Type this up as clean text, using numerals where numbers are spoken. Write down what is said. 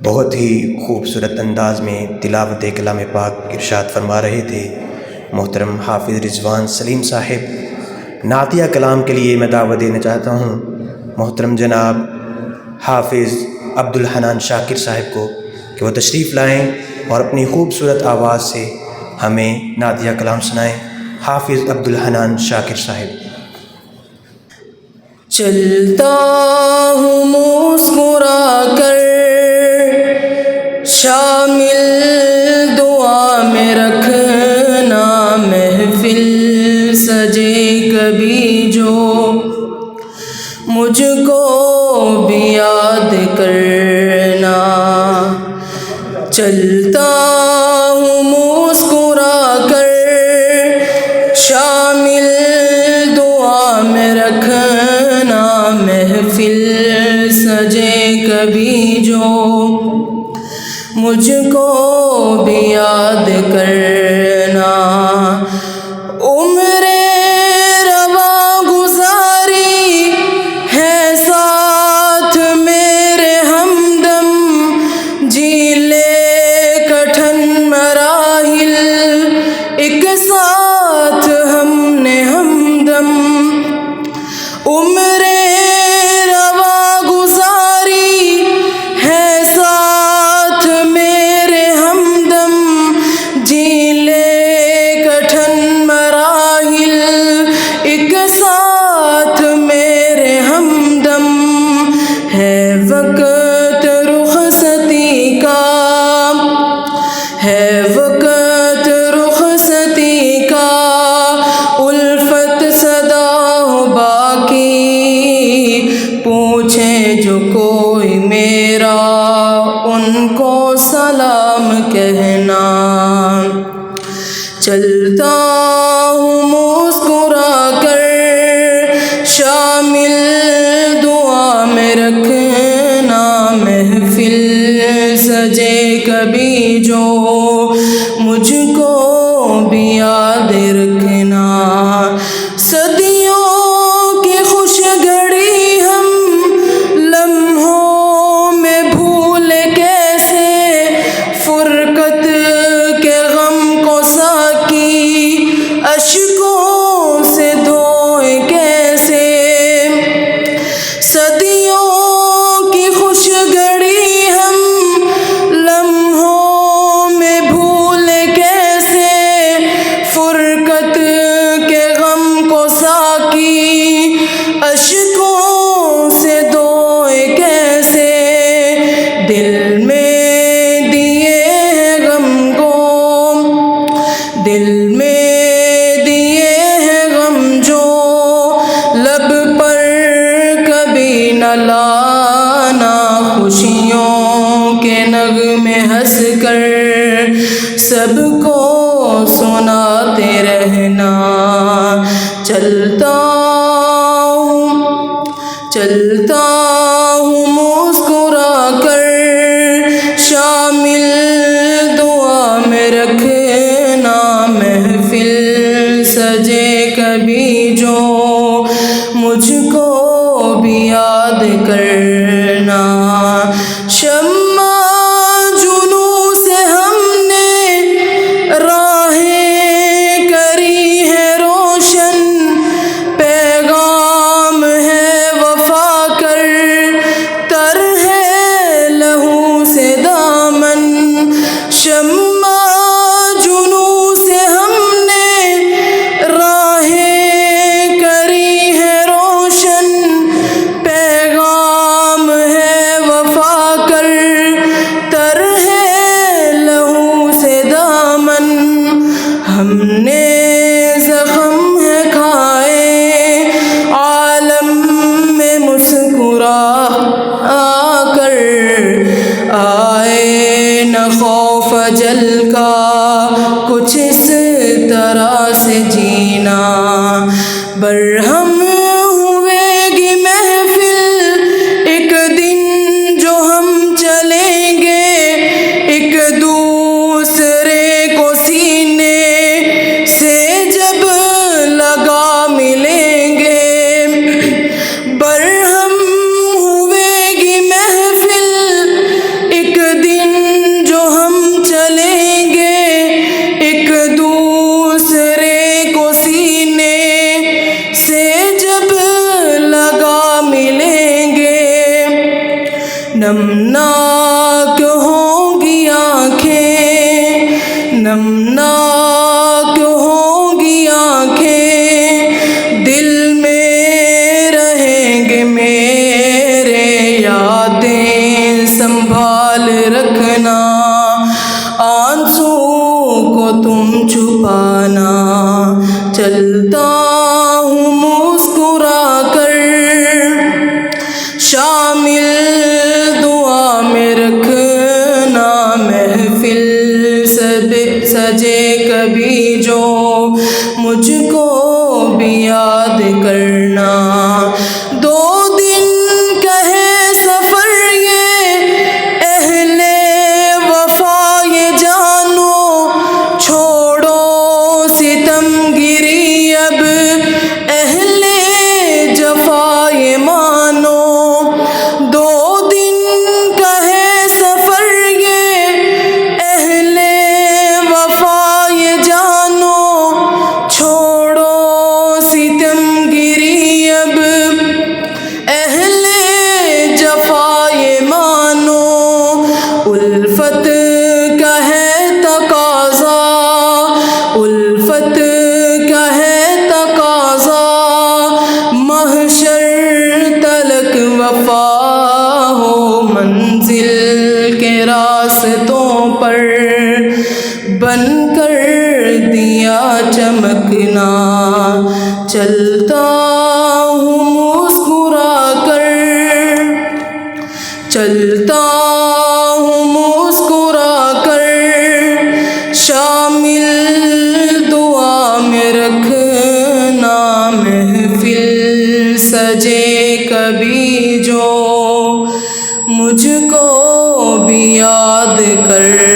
بہت ہی خوبصورت انداز میں تلاوت کلام پاک ارشاد فرما رہے تھے محترم حافظ رضوان سلیم صاحب۔ نعتیہ کلام کے لیے میں دعوت دینا چاہتا ہوں محترم جناب حافظ عبدالحنان شاکر صاحب کو کہ وہ تشریف لائیں اور اپنی خوبصورت آواز سے ہمیں نعتیہ کلام سنائیں۔ حافظ عبدالحنان شاکر صاحب۔ چلتا ہوں مسکرا کر، شامل دعا میں رکھنا، محفل سجے کبھی جو مجھ کو بھی یاد کرنا۔ چلتا ہوں مسکرا کر، شامل دعا میں رکھنا، محفل سجے کبھی جو مجھ کو بھی یاد کرنا۔ عمر رواں گزاری ہے ساتھ میرے ہمدم، جی لے کٹھن مراحل ایک ساتھ ہم نے ہمدم۔ عمر رواں گزاری ہے ساتھ میرے ہمدم، جی لے کٹھن مراحل ایک ساتھ میرے ہمدم۔ ہے وقت رخصتی کا، ہے وقت رخصتی کا، الفت صدا ہو باقی، پوچھے جو کوئی میرا ان کو سلام کہنا۔ چلتا ہوں مسکرا کر، شامل دعا میں رکھنا، محفل سجے کبھی جو مجھ کو بھی یاد رکھنا۔ صدیوں کی خوش گھڑی ہم لمحوں میں بھولے کیسے، فرقت کے غم کو ساقی اشکوں سے دھوئے کیسے۔ صدیوں کی خوش گھڑی ہم لمحوں میں بھولے کیسے، فرقت کے غم کو ساقی اشکوں سے دھوئے کیسے۔ دل میں دیے ہیں غم کو، دل میں دیے ہیں غم جو، لب پر کبھی نہ لانا، خوشیوں کے نغمے ہنس کر سب کو سناتے رہنا۔ چلتا ہوں مسکرا کر، شامل دعا میں رکھنا، محفل سجے کبھی جو مجھ کو بھی یاد کرنا۔ شمع جنوں سے ہم نے راہیں کری ہے روشن، پیغام ہے وفا کر، تر ہے لہو سے دامن۔ شمع جنوں سے ہم نے راہیں کری ہے روشن، پیغام ہے وفا کر، نمناک ہوں گی آنکھیں، نمناک ہوں گی آنکھیں، دل میں رہیں گے میرے یادیں سنبھال رکھنا، آنسو کو تم چھپانا، چلتا ہوں مسکرا کر، شامل دعا میں رکھنا، محفل سجے کبھی جو مجھ کو بھی یاد کرنا، دو دن کہے سفر یہ اہل وفا یہ جانو، چھوڑو ستم گری اب اہل جفا یہ مانو، دو دن کہے سفر یہ اہل وفا یہ جانو، چھوڑو ستم گری اب اہل جفا یہ مانو، الفت کا ہے تقاضا، الفت کا ہے تقاضا، محشر تلک وفا ہو، منزل کے راستوں پر بن کر دیا چمکنا، چلتا ہوں مسکرا کر، چلتا ہوں مسکرا کر، شامل دعا میں رکھنا، محفل سجے کبھی جو مجھ کو بھی یاد کر